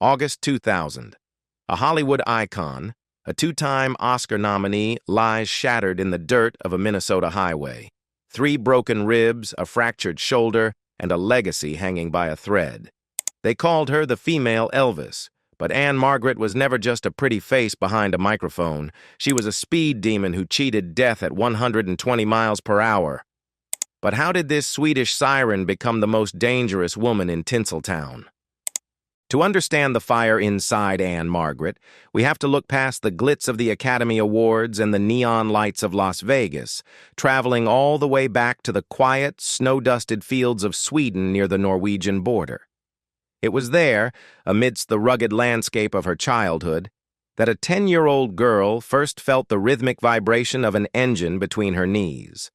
August 2000. A Hollywood icon, a two-time Oscar nominee, lies shattered in the dirt of a Minnesota highway. 3 broken ribs, a fractured shoulder, and a legacy hanging by a thread. They called her the female Elvis, but Ann-Margret was never just a pretty face behind a microphone. She was a speed demon who cheated death at 120 miles per hour. But how did this Swedish siren become the most dangerous woman in Tinseltown? To understand the fire inside Ann-Margret, we have to look past the glitz of the Academy Awards and the neon lights of Las Vegas, traveling all the way back to the quiet, snow-dusted fields of Sweden near the Norwegian border. It was there, amidst the rugged landscape of her childhood, that a 10-year-old girl first felt the rhythmic vibration of an engine between her knees.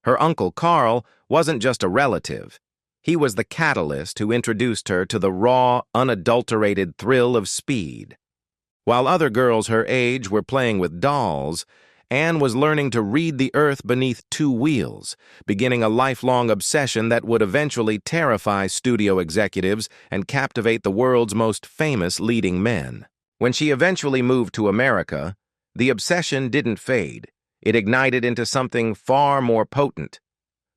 Her uncle Carl wasn't just a relative. He was the catalyst who introduced her to the raw, unadulterated thrill of speed. While other girls her age were playing with dolls, Anne was learning to read the earth beneath 2 wheels, beginning a lifelong obsession that would eventually terrify studio executives and captivate the world's most famous leading men. When she eventually moved to America, the obsession didn't fade. It ignited into something far more potent.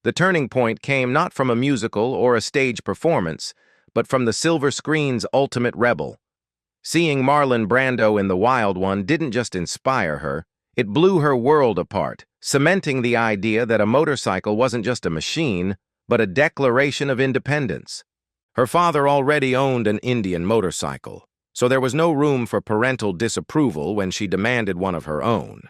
The turning point came not from a musical or a stage performance, but from the silver screen's ultimate rebel. Seeing Marlon Brando in The Wild One didn't just inspire her, it blew her world apart, cementing the idea that a motorcycle wasn't just a machine, but a declaration of independence. Her father already owned an Indian motorcycle, so there was no room for parental disapproval when she demanded one of her own.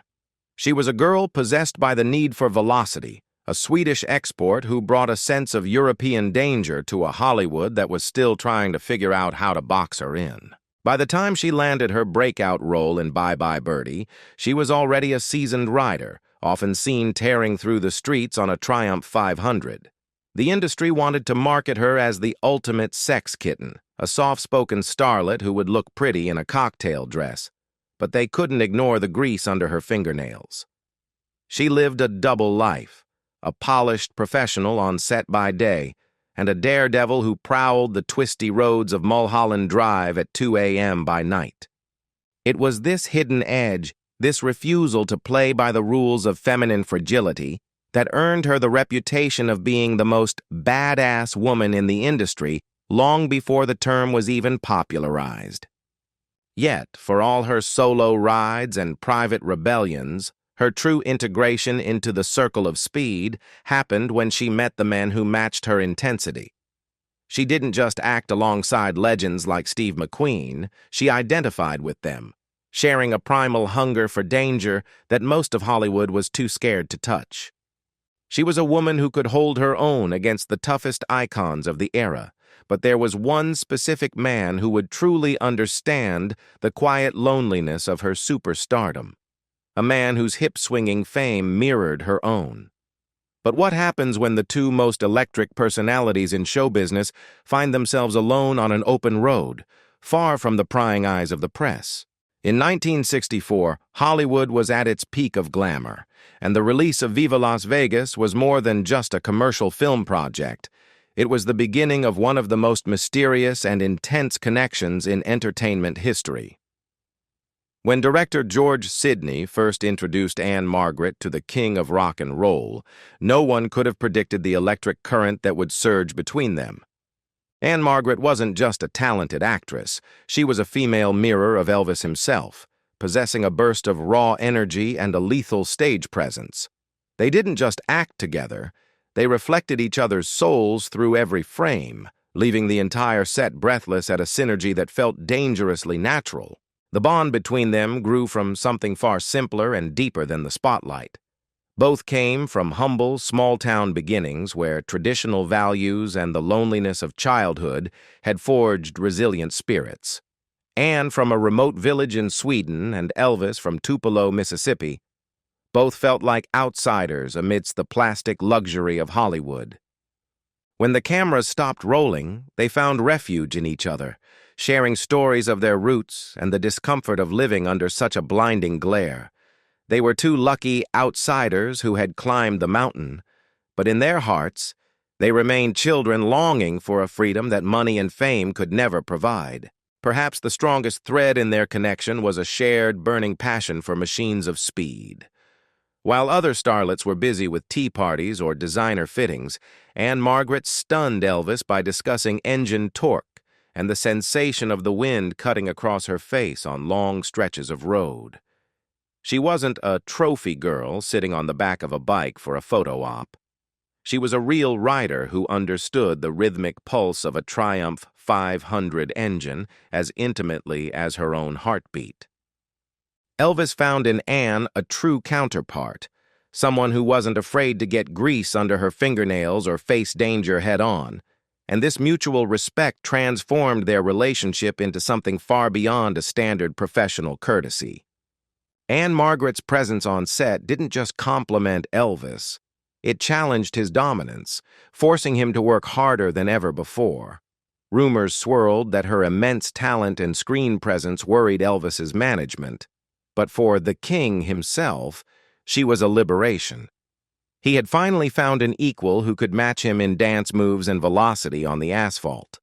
She was a girl possessed by the need for velocity, a Swedish export who brought a sense of European danger to a Hollywood that was still trying to figure out how to box her in. By the time she landed her breakout role in Bye Bye Birdie, she was already a seasoned rider, often seen tearing through the streets on a Triumph 500. The industry wanted to market her as the ultimate sex kitten, a soft-spoken starlet who would look pretty in a cocktail dress, but they couldn't ignore the grease under her fingernails. She lived a double life, a polished professional on set by day, and a daredevil who prowled the twisty roads of Mulholland Drive at 2 a.m. by night. It was this hidden edge, this refusal to play by the rules of feminine fragility, that earned her the reputation of being the most badass woman in the industry long before the term was even popularized. Yet, for all her solo rides and private rebellions, her true integration into the circle of speed happened when she met the men who matched her intensity. She didn't just act alongside legends like Steve McQueen, she identified with them, sharing a primal hunger for danger that most of Hollywood was too scared to touch. She was a woman who could hold her own against the toughest icons of the era, but there was one specific man who would truly understand the quiet loneliness of her superstardom. A man whose hip-swinging fame mirrored her own. But what happens when the 2 most electric personalities in show business find themselves alone on an open road, far from the prying eyes of the press? In 1964, Hollywood was at its peak of glamour, and the release of Viva Las Vegas was more than just a commercial film project. It was the beginning of one of the most mysterious and intense connections in entertainment history. When director George Sidney first introduced Ann-Margret to the king of rock and roll, no one could have predicted the electric current that would surge between them. Ann-Margret wasn't just a talented actress, she was a female mirror of Elvis himself, possessing a burst of raw energy and a lethal stage presence. They didn't just act together, they reflected each other's souls through every frame, leaving the entire set breathless at a synergy that felt dangerously natural. The bond between them grew from something far simpler and deeper than the spotlight. Both came from humble, small-town beginnings where traditional values and the loneliness of childhood had forged resilient spirits. Anne from a remote village in Sweden and Elvis from Tupelo, Mississippi, both felt like outsiders amidst the plastic luxury of Hollywood. When the cameras stopped rolling, they found refuge in each other, sharing stories of their roots and the discomfort of living under such a blinding glare. They were 2 lucky outsiders who had climbed the mountain, but in their hearts, they remained children longing for a freedom that money and fame could never provide. Perhaps the strongest thread in their connection was a shared, burning passion for machines of speed. While other starlets were busy with tea parties or designer fittings, Ann-Margret stunned Elvis by discussing engine torque and the sensation of the wind cutting across her face on long stretches of road. She wasn't a trophy girl sitting on the back of a bike for a photo op. She was a real rider who understood the rhythmic pulse of a Triumph 500 engine as intimately as her own heartbeat. Elvis found in Ann a true counterpart, someone who wasn't afraid to get grease under her fingernails or face danger head-on, and this mutual respect transformed their relationship into something far beyond a standard professional courtesy. Ann-Margret's presence on set didn't just compliment Elvis, it challenged his dominance, forcing him to work harder than ever before. Rumors swirled that her immense talent and screen presence worried Elvis's management, but for the king himself, she was a liberation. He had finally found an equal who could match him in dance moves and velocity on the asphalt.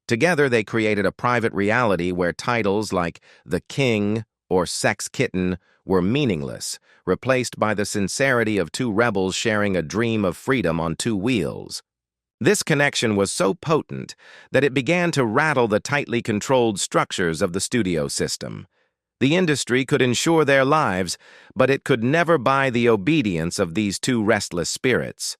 Together they created a private reality where titles like The King or Sex Kitten were meaningless, replaced by the sincerity of two rebels sharing a dream of freedom on two wheels. This connection was so potent that it began to rattle the tightly controlled structures of the studio system. The industry could insure their lives, but it could never buy the obedience of these two restless spirits.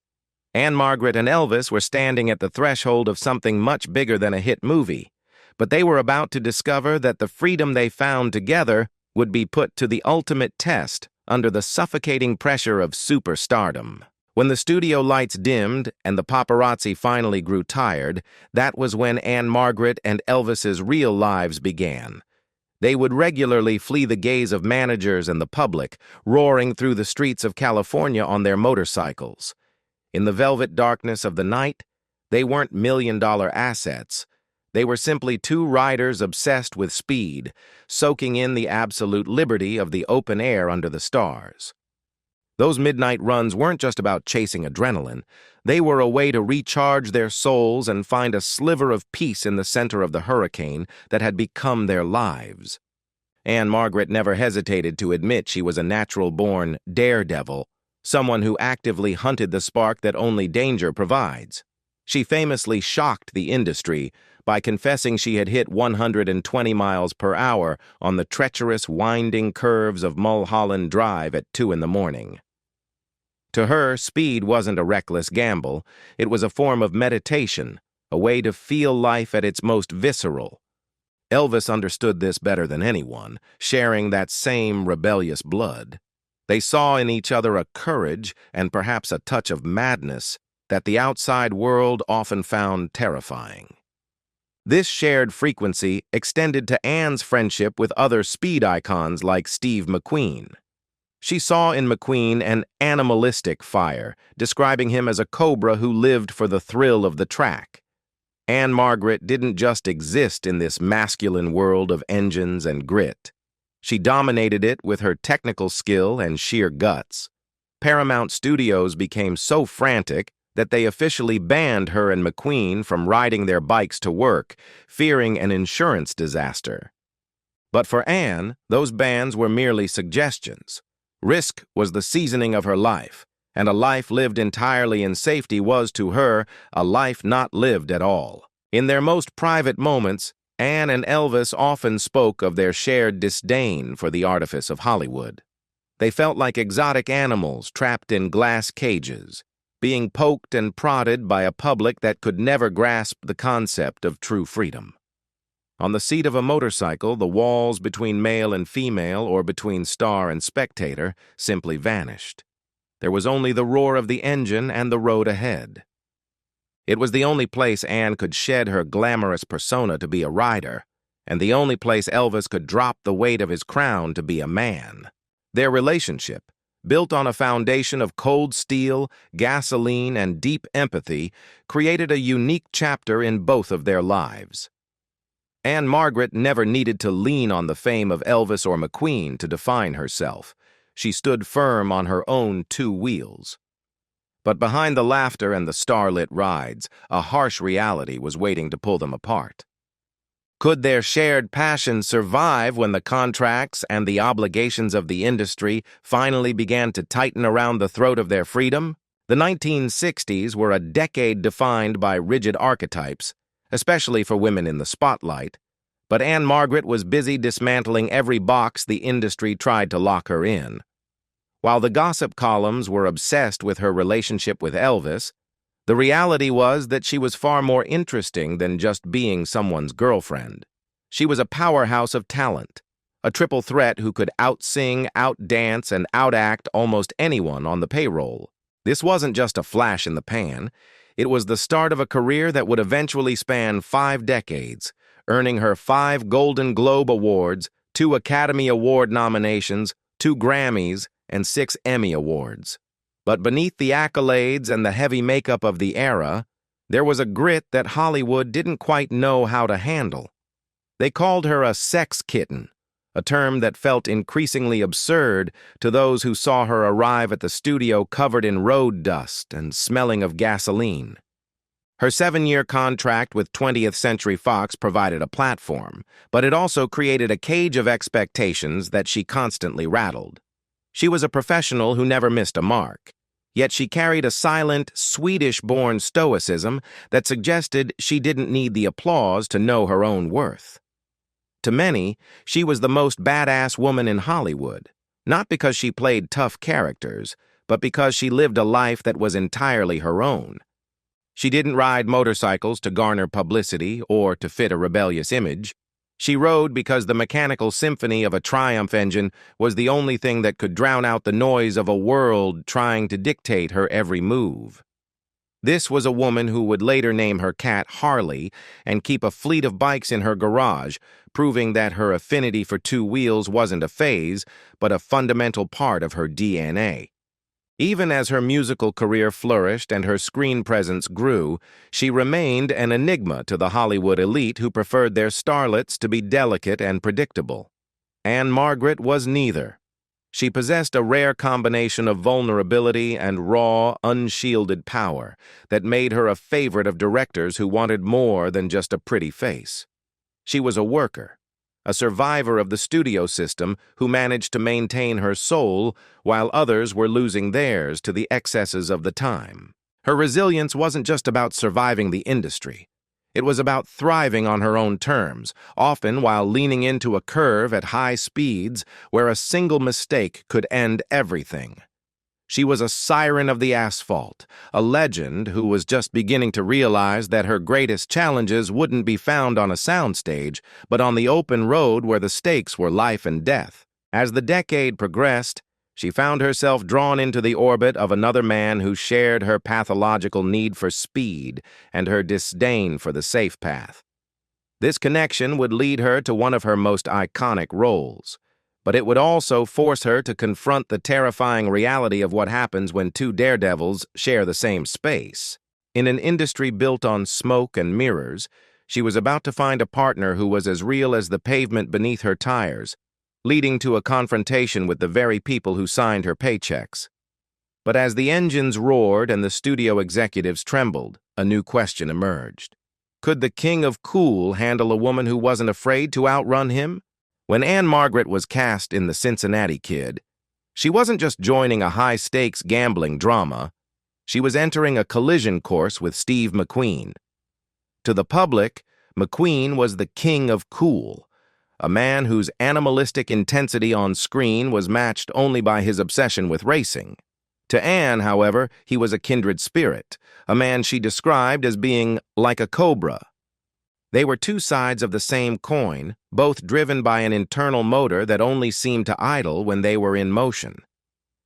Ann-Margret and Elvis were standing at the threshold of something much bigger than a hit movie, but they were about to discover that the freedom they found together would be put to the ultimate test under the suffocating pressure of superstardom. When the studio lights dimmed and the paparazzi finally grew tired, that was when Ann-Margret and Elvis's real lives began. They would regularly flee the gaze of managers and the public, roaring through the streets of California on their motorcycles. In the velvet darkness of the night, they weren't million-dollar assets. They were simply two riders obsessed with speed, soaking in the absolute liberty of the open air under the stars. Those midnight runs weren't just about chasing adrenaline. They were a way to recharge their souls and find a sliver of peace in the center of the hurricane that had become their lives. Ann-Margret never hesitated to admit she was a natural-born daredevil, someone who actively hunted the spark that only danger provides. She famously shocked the industry by confessing she had hit 120 miles per hour on the treacherous, winding curves of Mulholland Drive at 2 in the morning. To her, speed wasn't a reckless gamble. It was a form of meditation, a way to feel life at its most visceral. Elvis understood this better than anyone, sharing that same rebellious blood. They saw in each other a courage and perhaps a touch of madness that the outside world often found terrifying. This shared frequency extended to Ann's friendship with other speed icons like Steve McQueen. She saw in McQueen an animalistic fire, describing him as a cobra who lived for the thrill of the track. Ann-Margret didn't just exist in this masculine world of engines and grit. She dominated it with her technical skill and sheer guts. Paramount Studios became so frantic that they officially banned her and McQueen from riding their bikes to work, fearing an insurance disaster. But for Ann, those bans were merely suggestions. Risk was the seasoning of her life, and a life lived entirely in safety was, to her, a life not lived at all. In their most private moments, Ann and Elvis often spoke of their shared disdain for the artifice of Hollywood. They felt like exotic animals trapped in glass cages, being poked and prodded by a public that could never grasp the concept of true freedom. On the seat of a motorcycle, the walls between male and female or between star and spectator simply vanished. There was only the roar of the engine and the road ahead. It was the only place Ann could shed her glamorous persona to be a rider, and the only place Elvis could drop the weight of his crown to be a man. Their relationship, built on a foundation of cold steel, gasoline, and deep empathy, created a unique chapter in both of their lives. Ann-Margret never needed to lean on the fame of Elvis or McQueen to define herself. She stood firm on her own two wheels. But behind the laughter and the starlit rides, a harsh reality was waiting to pull them apart. Could their shared passion survive when the contracts and the obligations of the industry finally began to tighten around the throat of their freedom? The 1960s were a decade defined by rigid archetypes, especially for women in the spotlight, but Ann-Margret was busy dismantling every box the industry tried to lock her in. While the gossip columns were obsessed with her relationship with Elvis, the reality was that she was far more interesting than just being someone's girlfriend. She was a powerhouse of talent, a triple threat who could out-sing, out-dance, and out-act almost anyone on the payroll. This wasn't just a flash in the pan. It was the start of a career that would eventually span 5 decades, earning her 5 Golden Globe Awards, 2 Academy Award nominations, 2 Grammys, and 6 Emmy Awards. But beneath the accolades and the heavy makeup of the era, there was a grit that Hollywood didn't quite know how to handle. They called her a sex kitten, a term that felt increasingly absurd to those who saw her arrive at the studio covered in road dust and smelling of gasoline. Her 7-year contract with 20th Century Fox provided a platform, but it also created a cage of expectations that she constantly rattled. She was a professional who never missed a mark. Yet she carried a silent, Swedish-born stoicism that suggested she didn't need the applause to know her own worth. To many, she was the most badass woman in Hollywood, not because she played tough characters, but because she lived a life that was entirely her own. She didn't ride motorcycles to garner publicity or to fit a rebellious image. She rode because the mechanical symphony of a Triumph engine was the only thing that could drown out the noise of a world trying to dictate her every move. This was a woman who would later name her cat Harley and keep a fleet of bikes in her garage, proving that her affinity for 2 wheels wasn't a phase, but a fundamental part of her DNA. Even as her musical career flourished and her screen presence grew, she remained an enigma to the Hollywood elite who preferred their starlets to be delicate and predictable. Ann-Margret was neither. She possessed a rare combination of vulnerability and raw, unshielded power that made her a favorite of directors who wanted more than just a pretty face. She was a worker, a survivor of the studio system who managed to maintain her soul while others were losing theirs to the excesses of the time. Her resilience wasn't just about surviving the industry. It was about thriving on her own terms, often while leaning into a curve at high speeds where a single mistake could end everything. She was a siren of the asphalt, a legend who was just beginning to realize that her greatest challenges wouldn't be found on a soundstage, but on the open road where the stakes were life and death. As the decade progressed, she found herself drawn into the orbit of another man who shared her pathological need for speed and her disdain for the safe path. This connection would lead her to one of her most iconic roles, but it would also force her to confront the terrifying reality of what happens when 2 daredevils share the same space. In an industry built on smoke and mirrors, she was about to find a partner who was as real as the pavement beneath her tires, leading to a confrontation with the very people who signed her paychecks. But as the engines roared and the studio executives trembled, a new question emerged. Could the king of cool handle a woman who wasn't afraid to outrun him? When Ann-Margret was cast in The Cincinnati Kid, she wasn't just joining a high-stakes gambling drama. She was entering a collision course with Steve McQueen. To the public, McQueen was the king of cool, a man whose animalistic intensity on screen was matched only by his obsession with racing. To Anne, however, he was a kindred spirit, a man she described as being like a cobra. They were 2 sides of the same coin, both driven by an internal motor that only seemed to idle when they were in motion.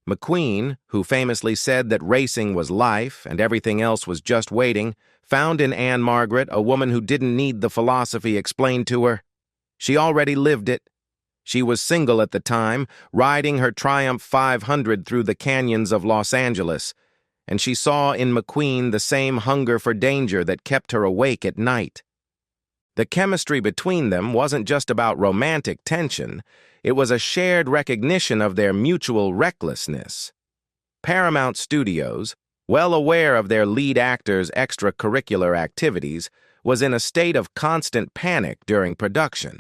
McQueen, who famously said that racing was life and everything else was just waiting, found in Ann-Margret a woman who didn't need the philosophy explained to her. She already lived it. She was single at the time, riding her Triumph 500 through the canyons of Los Angeles, and she saw in McQueen the same hunger for danger that kept her awake at night. The chemistry between them wasn't just about romantic tension, it was a shared recognition of their mutual recklessness. Paramount Studios, well aware of their lead actors' extracurricular activities, was in a state of constant panic during production.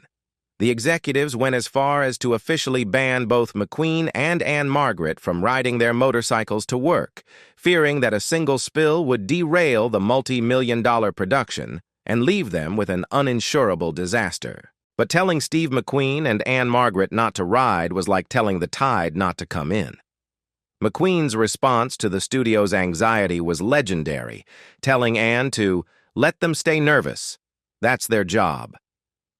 The executives went as far as to officially ban both McQueen and Ann-Margret from riding their motorcycles to work, fearing that a single spill would derail the multi-million-dollar production and leave them with an uninsurable disaster. But telling Steve McQueen and Ann-Margret not to ride was like telling the tide not to come in. McQueen's response to the studio's anxiety was legendary, telling Ann to let them stay nervous. That's their job.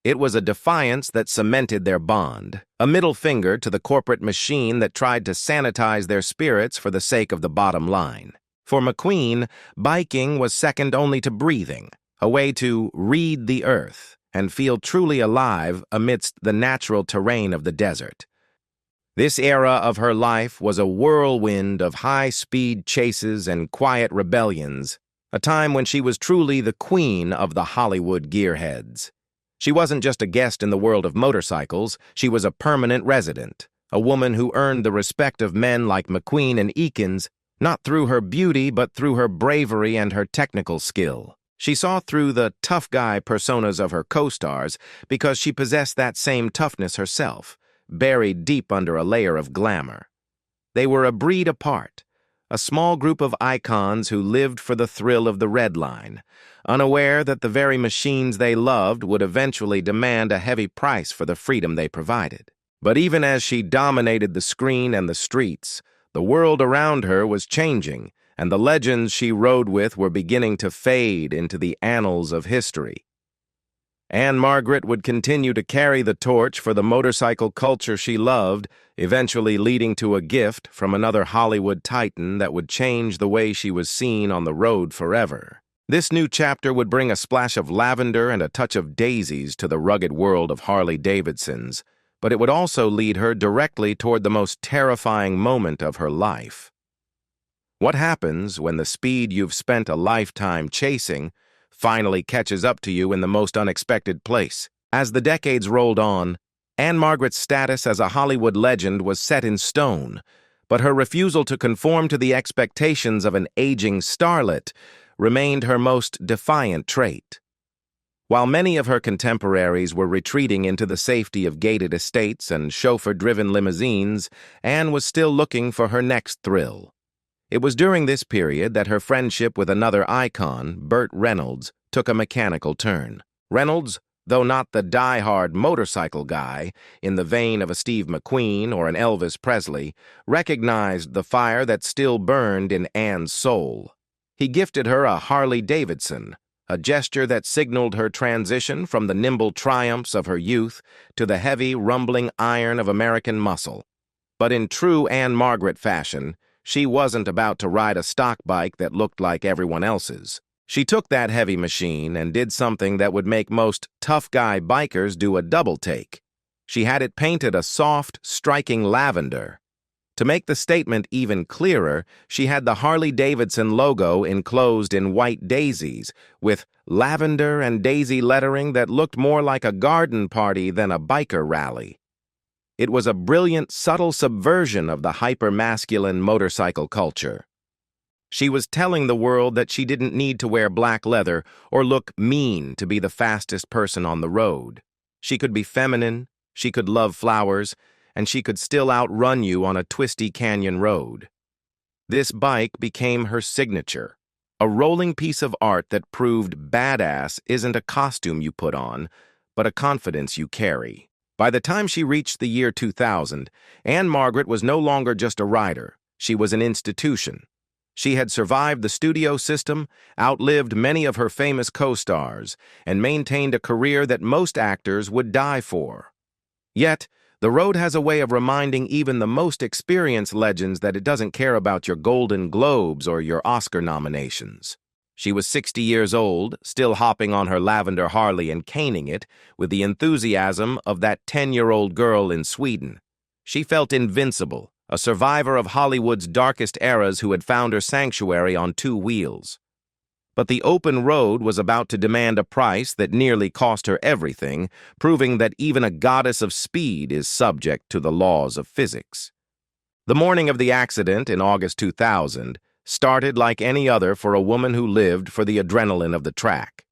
It was a defiance that cemented their bond, a middle finger to the corporate machine that tried to sanitize their spirits for the sake of the bottom line. For McQueen, biking was second only to breathing, a way to read the earth and feel truly alive amidst the natural terrain of the desert. This era of her life was a whirlwind of high-speed chases and quiet rebellions, a time when she was truly the queen of the Hollywood gearheads. She wasn't just a guest in the world of motorcycles, she was a permanent resident, a woman who earned the respect of men like McQueen and Eakins, not through her beauty but through her bravery and her technical skill. She saw through the tough guy personas of her co-stars because she possessed that same toughness herself, buried deep under a layer of glamour. They were a breed apart, a small group of icons who lived for the thrill of the red line, unaware that the very machines they loved would eventually demand a heavy price for the freedom they provided. But even as she dominated the screen and the streets, the world around her was changing, and the legends she rode with were beginning to fade into the annals of history. Ann-Margret would continue to carry the torch for the motorcycle culture she loved, eventually leading to a gift from another Hollywood titan that would change the way she was seen on the road forever. This new chapter would bring a splash of lavender and a touch of daisies to the rugged world of Harley-Davidsons, but it would also lead her directly toward the most terrifying moment of her life. What happens when the speed you've spent a lifetime chasing finally catches up to you in the most unexpected place? As the decades rolled on, Ann-Margret's status as a Hollywood legend was set in stone, but her refusal to conform to the expectations of an aging starlet remained her most defiant trait. While many of her contemporaries were retreating into the safety of gated estates and chauffeur-driven limousines, Ann was still looking for her next thrill. It was during this period that her friendship with another icon, Burt Reynolds, took a mechanical turn. Reynolds, though not the die-hard motorcycle guy, in the vein of a Steve McQueen or an Elvis Presley, recognized the fire that still burned in Ann's soul. He gifted her a Harley-Davidson, a gesture that signaled her transition from the nimble triumphs of her youth to the heavy, rumbling iron of American muscle. But in true Ann-Margret fashion, she wasn't about to ride a stock bike that looked like everyone else's. She took that heavy machine and did something that would make most tough guy bikers do a double take. She had it painted a soft, striking lavender. To make the statement even clearer, she had the Harley-Davidson logo enclosed in white daisies, with lavender and daisy lettering that looked more like a garden party than a biker rally. It was a brilliant, subtle subversion of the hyper-masculine motorcycle culture. She was telling the world that she didn't need to wear black leather or look mean to be the fastest person on the road. She could be feminine, she could love flowers, and she could still outrun you on a twisty canyon road. This bike became her signature, a rolling piece of art that proved badass isn't a costume you put on, but a confidence you carry. By the time she reached the year 2000, Ann-Margret was no longer just a rider. She was an institution. She had survived the studio system, outlived many of her famous co-stars, and maintained a career that most actors would die for. Yet, the road has a way of reminding even the most experienced legends that it doesn't care about your Golden Globes or your Oscar nominations. She was 60 years old, still hopping on her lavender Harley and caning it with the enthusiasm of that 10-year-old girl in Sweden. She felt invincible, a survivor of Hollywood's darkest eras who had found her sanctuary on two wheels. But the open road was about to demand a price that nearly cost her everything, proving that even a goddess of speed is subject to the laws of physics. The morning of the accident in August 2000 started like any other for a woman who lived for the adrenaline of the track.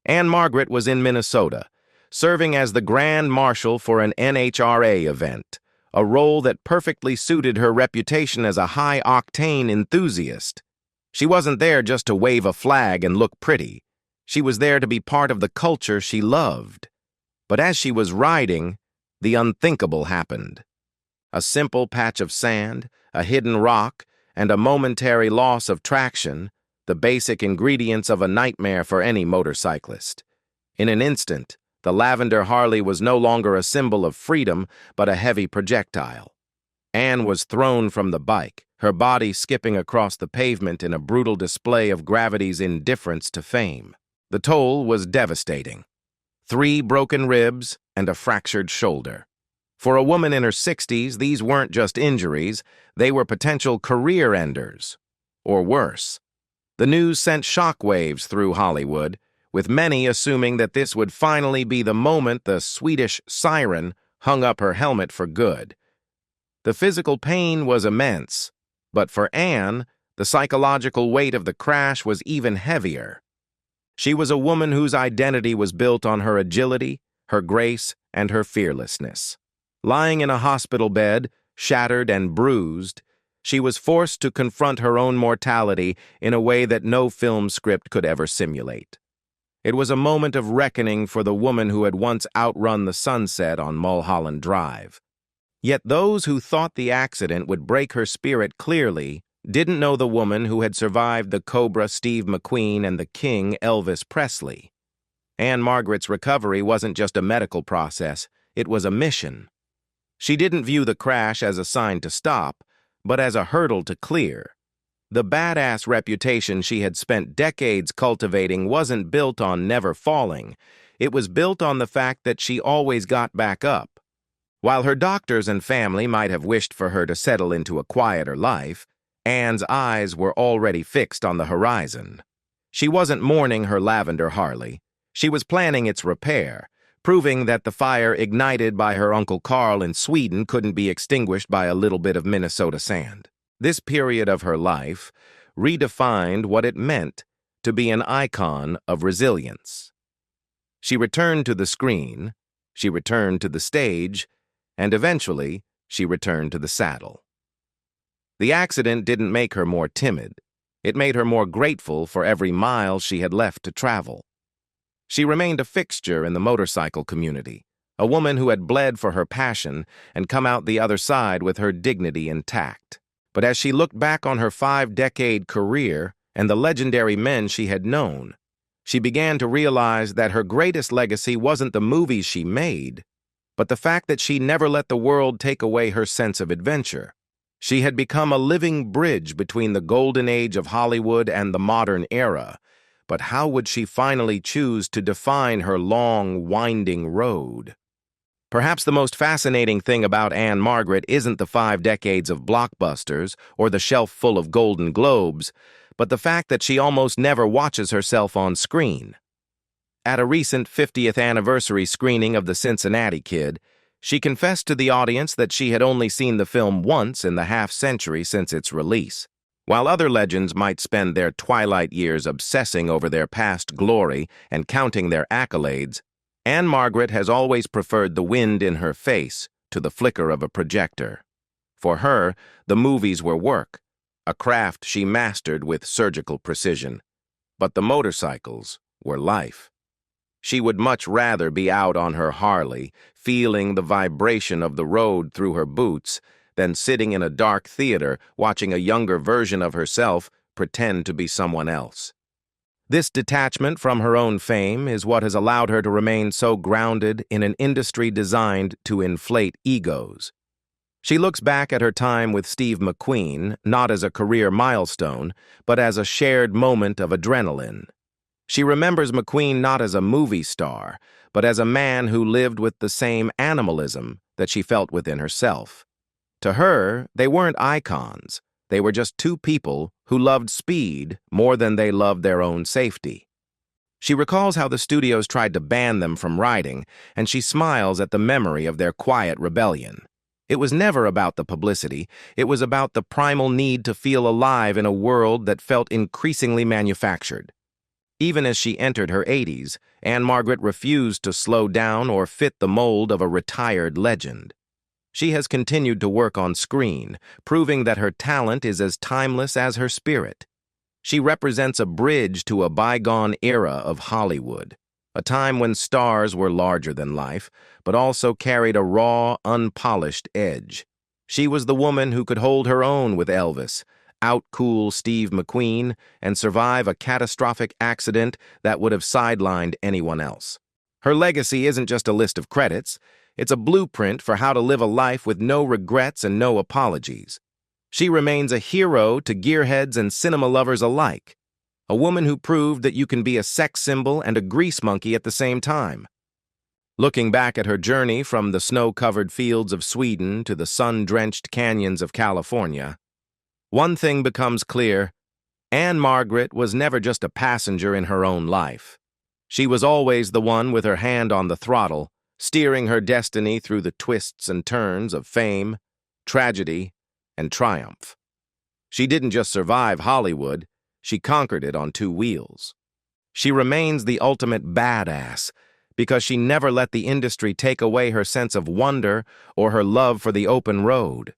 Ann-Margret was in Minnesota, serving as the Grand Marshal for an NHRA event, a role that perfectly suited her reputation as a high-octane enthusiast. She wasn't there just to wave a flag and look pretty. She was there to be part of the culture she loved. But as she was riding, the unthinkable happened. A simple patch of sand, a hidden rock, and a momentary loss of traction, the basic ingredients of a nightmare for any motorcyclist. In an instant, the lavender Harley was no longer a symbol of freedom, but a heavy projectile. Anne was thrown from the bike, her body skipping across the pavement in a brutal display of gravity's indifference to fame. The toll was devastating. 3 broken ribs and a fractured shoulder. For a woman in her 60s, these weren't just injuries, they were potential career enders. Or worse. The news sent shockwaves through Hollywood, with many assuming that this would finally be the moment the Swedish siren hung up her helmet for good. The physical pain was immense, but for Anne, the psychological weight of the crash was even heavier. She was a woman whose identity was built on her agility, her grace, and her fearlessness. Lying in a hospital bed, shattered and bruised, she was forced to confront her own mortality in a way that no film script could ever simulate. It was a moment of reckoning for the woman who had once outrun the sunset on Mulholland Drive. Yet those who thought the accident would break her spirit clearly didn't know the woman who had survived the Cobra Steve McQueen and the King Elvis Presley. Ann-Margret's recovery wasn't just a medical process, it was a mission. She didn't view the crash as a sign to stop, but as a hurdle to clear. The badass reputation she had spent decades cultivating wasn't built on never falling. It was built on the fact that she always got back up. While her doctors and family might have wished for her to settle into a quieter life, Anne's eyes were already fixed on the horizon. She wasn't mourning her lavender Harley. She was planning its repair, proving that the fire ignited by her Uncle Carl in Sweden couldn't be extinguished by a little bit of Minnesota sand. This period of her life redefined what it meant to be an icon of resilience. She returned to the screen, she returned to the stage, and eventually she returned to the saddle. The accident didn't make her more timid. It made her more grateful for every mile she had left to travel. She remained a fixture in the motorcycle community, a woman who had bled for her passion and come out the other side with her dignity intact. But as she looked back on her 5-decade career and the legendary men she had known, she began to realize that her greatest legacy wasn't the movies she made, but the fact that she never let the world take away her sense of adventure. She had become a living bridge between the golden age of Hollywood and the modern era, but how would she finally choose to define her long, winding road? Perhaps the most fascinating thing about Ann-Margret isn't the 5 decades of blockbusters or the shelf full of Golden Globes, but the fact that she almost never watches herself on screen. At a recent 50th anniversary screening of The Cincinnati Kid, she confessed to the audience that she had only seen the film once in the half-century since its release. While other legends might spend their twilight years obsessing over their past glory and counting their accolades, Ann-Margret has always preferred the wind in her face to the flicker of a projector. For her, the movies were work, a craft she mastered with surgical precision. But the motorcycles were life. She would much rather be out on her Harley, feeling the vibration of the road through her boots, than sitting in a dark theater watching a younger version of herself pretend to be someone else. This detachment from her own fame is what has allowed her to remain so grounded in an industry designed to inflate egos. She looks back at her time with Steve McQueen not as a career milestone, but as a shared moment of adrenaline. She remembers McQueen not as a movie star, but as a man who lived with the same animalism that she felt within herself. To her, they weren't icons. They were just 2 people who loved speed more than they loved their own safety. She recalls how the studios tried to ban them from riding, and she smiles at the memory of their quiet rebellion. It was never about the publicity. It was about the primal need to feel alive in a world that felt increasingly manufactured. Even as she entered her 80s, Ann-Margret refused to slow down or fit the mold of a retired legend. She has continued to work on screen, proving that her talent is as timeless as her spirit. She represents a bridge to a bygone era of Hollywood, a time when stars were larger than life, but also carried a raw, unpolished edge. She was the woman who could hold her own with Elvis, outcool Steve McQueen, and survive a catastrophic accident that would have sidelined anyone else. Her legacy isn't just a list of credits, it's a blueprint for how to live a life with no regrets and no apologies. She remains a hero to gearheads and cinema lovers alike, a woman who proved that you can be a sex symbol and a grease monkey at the same time. Looking back at her journey from the snow-covered fields of Sweden to the sun-drenched canyons of California, one thing becomes clear: Ann-Margret was never just a passenger in her own life. She was always the one with her hand on the throttle, steering her destiny through the twists and turns of fame, tragedy, and triumph. She didn't just survive Hollywood, she conquered it on two wheels. She remains the ultimate badass because she never let the industry take away her sense of wonder or her love for the open road.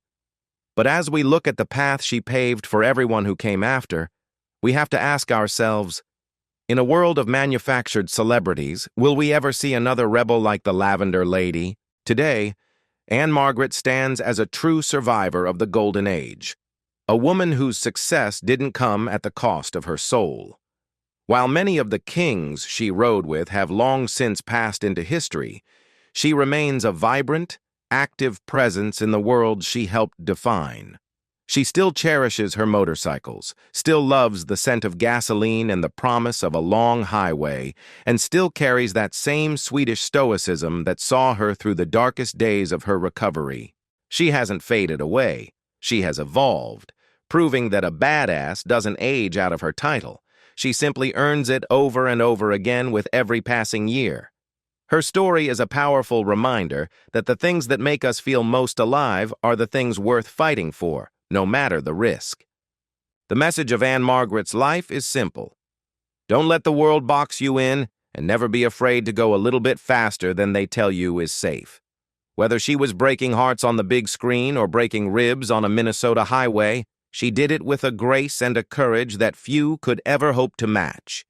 But as we look at the path she paved for everyone who came after, we have to ask ourselves, in a world of manufactured celebrities, will we ever see another rebel like the Lavender Lady? Today, Ann-Margret stands as a true survivor of the Golden Age, a woman whose success didn't come at the cost of her soul. While many of the kings she rode with have long since passed into history, she remains a vibrant, active presence in the world she helped define. She still cherishes her motorcycles, still loves the scent of gasoline and the promise of a long highway, and still carries that same Swedish stoicism that saw her through the darkest days of her recovery. She hasn't faded away. She has evolved, proving that a badass doesn't age out of her title. She simply earns it over and over again with every passing year. Her story is a powerful reminder that the things that make us feel most alive are the things worth fighting for, no matter the risk. The message of Ann-Margret's life is simple. Don't let the world box you in, and never be afraid to go a little bit faster than they tell you is safe. Whether she was breaking hearts on the big screen or breaking ribs on a Minnesota highway, she did it with a grace and a courage that few could ever hope to match.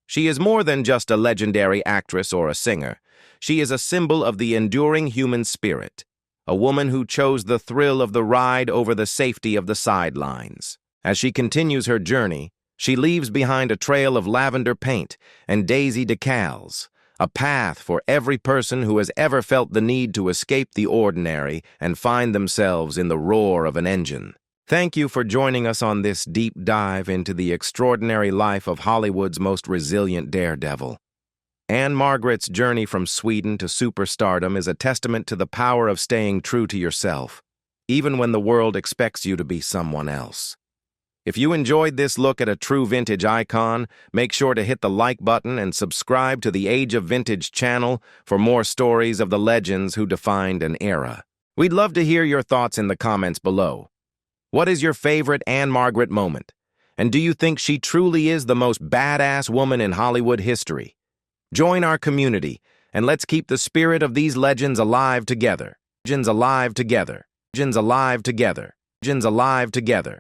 She is more than just a legendary actress or a singer. She is a symbol of the enduring human spirit, a woman who chose the thrill of the ride over the safety of the sidelines. As she continues her journey, she leaves behind a trail of lavender paint and daisy decals, a path for every person who has ever felt the need to escape the ordinary and find themselves in the roar of an engine. Thank you for joining us on this deep dive into the extraordinary life of Hollywood's most resilient daredevil. Ann-Margret's journey from Sweden to superstardom is a testament to the power of staying true to yourself, even when the world expects you to be someone else. If you enjoyed this look at a true vintage icon, make sure to hit the like button and subscribe to the Age of Vintage channel for more stories of the legends who defined an era. We'd love to hear your thoughts in the comments below. What is your favorite Ann-Margret moment? And do you think she truly is the most badass woman in Hollywood history? Join our community, and let's keep the spirit of these legends alive together. Legends alive together. Legends alive together. Legends alive together.